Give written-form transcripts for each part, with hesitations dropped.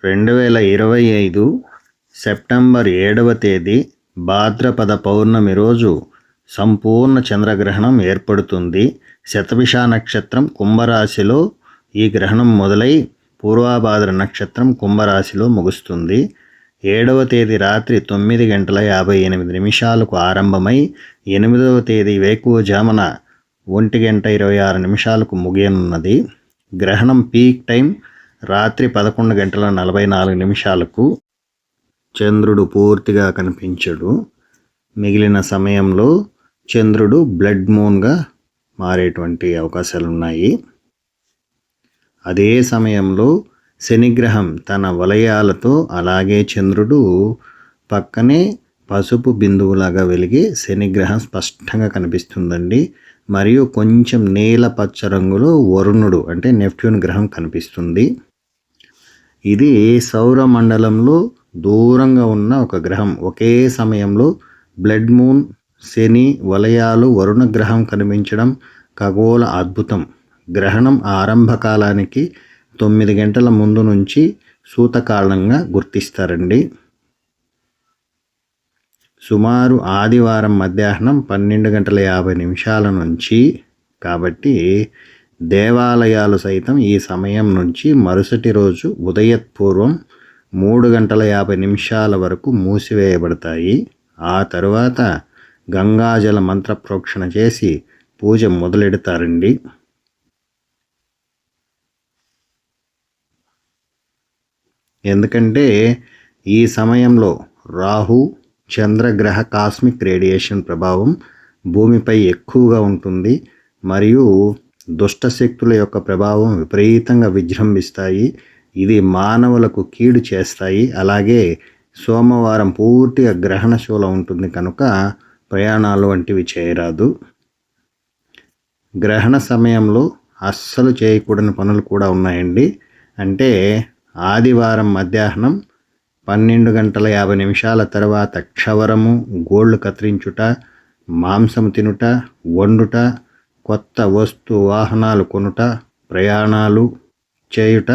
2025 September 7వ తేదీ భాద్రపద పౌర్ణమి రోజు సంపూర్ణ చంద్రగ్రహణం ఏర్పడుతుంది. శతభిష నక్షత్రం కుంభరాశిలో ఈ గ్రహణం మొదలై పూర్వభాద్ర నక్షత్రం కుంభరాశిలో ముగుస్తుంది. 7వ తేదీ రాత్రి 9:58 ఆరంభమై 8వ తేదీ వేకువజామున 1:26 ముగియనున్నది. గ్రహణం పీక్ టైం రాత్రి 11:44 చంద్రుడు పూర్తిగా కనిపించడు. మిగిలిన సమయంలో చంద్రుడు బ్లడ్ మూన్గా మారేటువంటి అవకాశాలు ఉన్నాయి. అదే సమయంలో శనిగ్రహం తన వలయాలతో, అలాగే చంద్రుడు పక్కనే పసుపు బిందువులాగా వెలిగి శనిగ్రహం స్పష్టంగా కనిపిస్తుందండి. మరియు కొంచెం నీలపచ్చ రంగులో వరుణుడు అంటే నెప్ట్యూన్ గ్రహం కనిపిస్తుంది. ఇది సౌరమండలంలో దూరంగా ఉన్న ఒక గ్రహం. ఒకే సమయంలో బ్లడ్ మూన్, శని, వలయాలు, వరుణ గ్రహం కనిపించడం ఖగోళ అద్భుతం. గ్రహణం ఆరంభ కాలానికి 9 గంటల ముందు నుంచి సూతకాలంగా గుర్తిస్తారండి. సుమారు ఆదివారం మధ్యాహ్నం 12:50 నుంచి. కాబట్టి దేవాలయాలు సైతం ఈ సమయం నుంచి మరుసటి రోజు ఉదయపూర్వం 3:50 వరకు మూసివేయబడతాయి. ఆ తరువాత గంగాజల మంత్ర ప్రోక్షణ చేసి పూజ మొదలెడతారండి. ఎందుకంటే ఈ సమయంలో రాహు, చంద్రగ్రహ కాస్మిక్ రేడియేషన్ ప్రభావం భూమిపై ఎక్కువగా ఉంటుంది. మరియు దుష్టశక్తుల యొక్క ప్రభావం విపరీతంగా విజృంభిస్తాయి. ఇది మానవులకు కీడు చేస్తాయి. అలాగే సోమవారం పూర్తిగా గ్రహణశూల ఉంటుంది కనుక ప్రయాణాలు వంటివి చేయరాదు. గ్రహణ సమయంలో అస్సలు చేయకూడని పనులు కూడా ఉన్నాయండి. అంటే ఆదివారం మధ్యాహ్నం 12:50 తర్వాత క్షవరము, గోళ్ళు కత్తిరించుట, మాంసం తినుట, వండుట, కొత్త వాహనాలు కొనుట, ప్రయాణాలు చేయుట,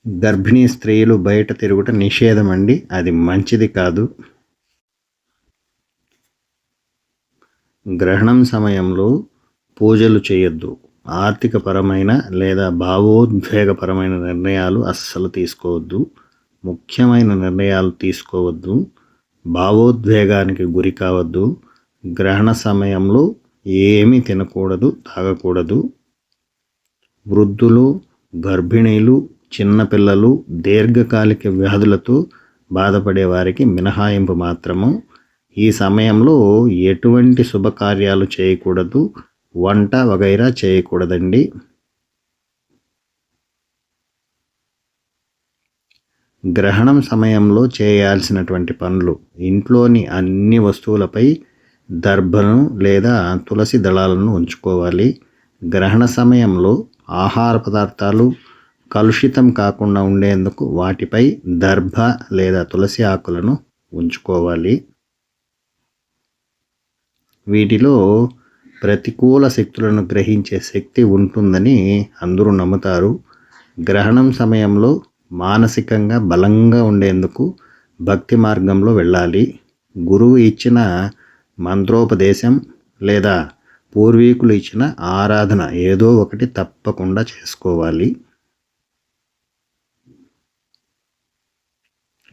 గర్భిణీ స్త్రీలు బయట తిరుగుట నిషేధం అండి. అది మంచిది కాదు. గ్రహణం సమయంలో పూజలు చేయొద్దు. ఆర్థికపరమైన లేదా భావోద్వేగపరమైన నిర్ణయాలు అస్సలు తీసుకోవద్దు. ముఖ్యమైన నిర్ణయాలు తీసుకోవద్దు. భావోద్వేగానికి గురి కావద్దు. గ్రహణ సమయంలో ఏమీ తినకూడదు, తాగకూడదు. వృద్ధులు, గర్భిణీలు, చిన్నపిల్లలు, దీర్ఘకాలిక వ్యాధులతో బాధపడే వారికి మినహాయింపు మాత్రము. ఈ సమయంలో ఎటువంటి శుభకార్యాలు చేయకూడదు. వంట వగైరా చేయకూడదండి. గ్రహణం సమయంలో చేయాల్సినటువంటి పనులు: ఇంట్లోని అన్ని వస్తువులపై దర్భను లేదా తులసి దళాలను ఉంచుకోవాలి. గ్రహణ సమయంలో ఆహార పదార్థాలు కలుషితం కాకుండా ఉండేందుకు వాటిపై దర్భ లేదా తులసి ఆకులను ఉంచుకోవాలి. వీటిలో ప్రతికూల శక్తులను గ్రహించే శక్తి ఉంటుందని అందరూ నమ్ముతారు. గ్రహణం సమయంలో మానసికంగా బలంగా ఉండేందుకు భక్తి మార్గంలో వెళ్ళాలి. గురువు ఇచ్చిన మంత్రోపదేశం లేదా పూర్వీకులు ఇచ్చిన ఆరాధన ఏదో ఒకటి తప్పకుండా చేసుకోవాలి.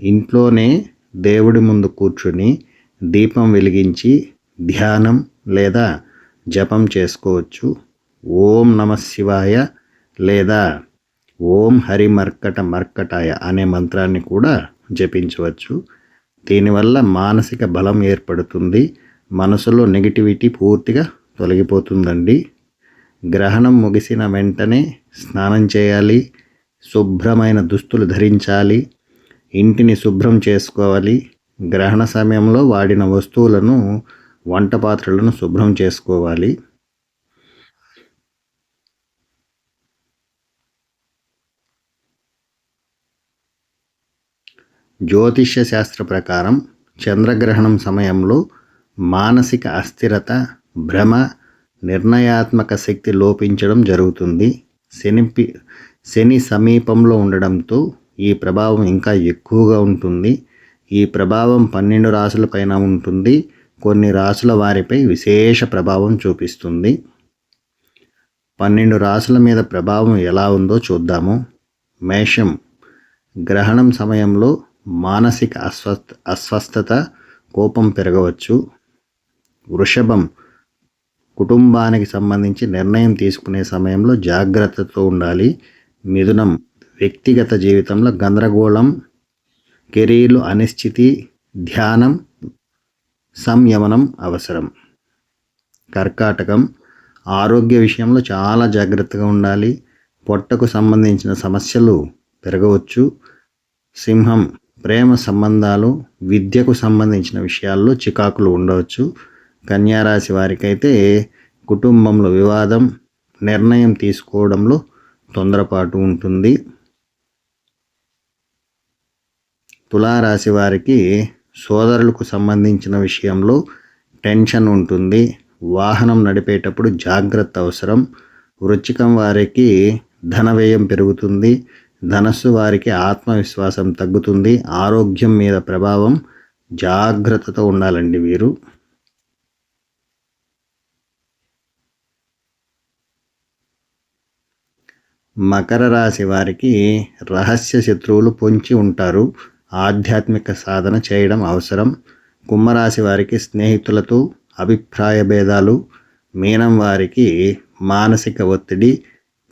ఇంట్లోనే దేవుడి ముందు కూర్చుని దీపం వెలిగించి ధ్యానం లేదా జపం చేసుకోవచ్చు. ఓం నమః శివాయ లేదా ఓం హరి మర్కటాయ అనే మంత్రాన్ని కూడా జపించవచ్చు. దీనివల్ల మానసిక బలం ఏర్పడుతుంది. మనసులో నెగిటివిటీ పూర్తిగా తొలగిపోతుందండి. గ్రహణం ముగిసిన వెంటనే స్నానం చేయాలి. శుభ్రమైన దుస్తులు ధరించాలి. ఇంటిని శుభ్రం చేసుకోవాలి. గ్రహణ సమయంలో వాడిన వస్తువులను, వంట పాత్రలను శుభ్రం చేసుకోవాలి. జ్యోతిష్య శాస్త్ర ప్రకారం చంద్రగ్రహణం సమయంలో మానసిక అస్థిరత, భ్రమ, నిర్ణయాత్మక శక్తి లోపించడం జరుగుతుంది. శని సమీపంలో ఉండడంతో ఈ ప్రభావం ఇంకా ఎక్కువగా ఉంటుంది. ఈ ప్రభావం 12 రాశుల పైన ఉంటుంది. కొన్ని రాశుల వారిపై విశేష ప్రభావం చూపిస్తుంది. 12 రాశుల మీద ప్రభావం ఎలా ఉందో చూద్దాము. మేషం, గ్రహణం సమయంలో మానసిక అస్వస్థత, కోపం పెరగవచ్చు. వృషభం, కుటుంబానికి సంబంధించి నిర్ణయం తీసుకునే సమయంలో జాగ్రత్తతో ఉండాలి. మిథునం, వ్యక్తిగత జీవితంలో గందరగోళం, కెరీర్లు అనిశ్చితి, ధ్యానం, సంయమనం అవసరం. కర్కాటకం, ఆరోగ్య విషయంలో చాలా జాగ్రత్తగా ఉండాలి. పొట్టకు సంబంధించిన సమస్యలు పెరగవచ్చు. సింహం, ప్రేమ సంబంధాలు, విద్యకు సంబంధించిన విషయాల్లో చికాకులు ఉండవచ్చు. కన్యారాశి వారికైతే కుటుంబంలో వివాదం, నిర్ణయం తీసుకోవడంలో తొందరపాటు ఉంటుంది. తులారాశి వారికి సోదరులకు సంబంధించిన విషయంలో టెన్షన్ ఉంటుంది. వాహనం నడిపేటప్పుడు జాగ్రత్త అవసరం. వృశ్చికం వారికి ధన వ్యయం పెరుగుతుంది. ధనస్సు వారికి ఆత్మవిశ్వాసం తగ్గుతుంది. ఆరోగ్యం మీద ప్రభావం, జాగ్రత్తతో ఉండాలండి వీరు. మకర రాశి వారికి రహస్య శత్రువులు పొంచి ఉంటారు. ఆధ్యాత్మిక సాధన చేయడం అవసరం. కుంభరాశి వారికి స్నేహితులతో అభిప్రాయ భేదాలు. మీనం వారికి మానసిక ఒత్తిడి,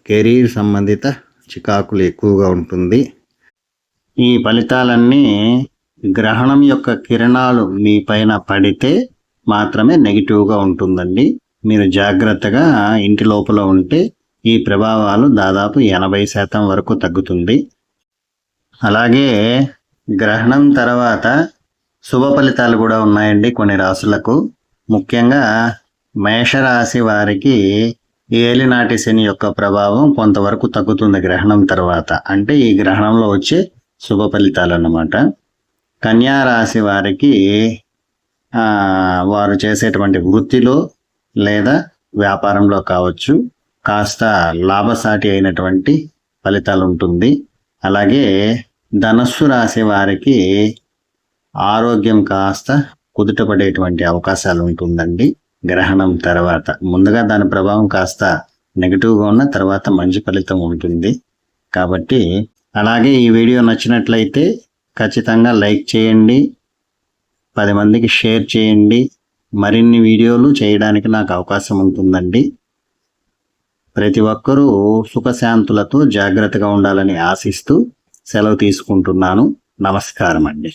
కెరీర్ సంబంధిత చికాకులు ఎక్కువగా ఉంటుంది. ఈ ఫలితాలన్నీ గ్రహణం యొక్క కిరణాలు మీ పైన పడితే మాత్రమే నెగిటివ్గా ఉంటుందండి. మీరు జాగ్రత్తగా ఇంటి లోపల ఉంటే ఈ ప్రభావాలు దాదాపు 80% వరకు తగ్గుతుంది. అలాగే గ్రహణం తర్వాత శుభ ఫలితాలు కూడా ఉన్నాయండి కొన్ని రాశులకు. ముఖ్యంగా మేషరాశి వారికి ఏలినాటి శని యొక్క ప్రభావం కొంతవరకు తగ్గుతుంది గ్రహణం తర్వాత. అంటే ఈ గ్రహణంలో వచ్చే శుభ ఫలితాలు అన్నమాట. కన్యారాశి వారికి వారు చేసేటువంటి వృత్తిలో లేదా వ్యాపారంలో కావచ్చు కాస్త లాభసాటి అయినటువంటి ఫలితాలు ఉంటుంది. అలాగే ధనస్సు రాశి వారికి ఆరోగ్యం కాస్త కుదుటపడేటువంటి అవకాశాలు ఉంటుందండి గ్రహణం తర్వాత. ముందుగా దాని ప్రభావం కాస్త నెగిటివ్గా ఉన్న తర్వాత మంచి ఫలితం ఉంటుంది. కాబట్టి అలాగే ఈ వీడియో నచ్చినట్లయితే ఖచ్చితంగా లైక్ చేయండి, 10 మందికి షేర్ చేయండి. మరిన్ని వీడియోలు చేయడానికి నాకు అవకాశం ఉంటుందండి. ప్రతి ఒక్కరూ సుఖశాంతులతో జాగ్రత్తగా ఉండాలని ఆశిస్తూ సెలవు తీసుకుంటున్నాను. నమస్కారం అండి.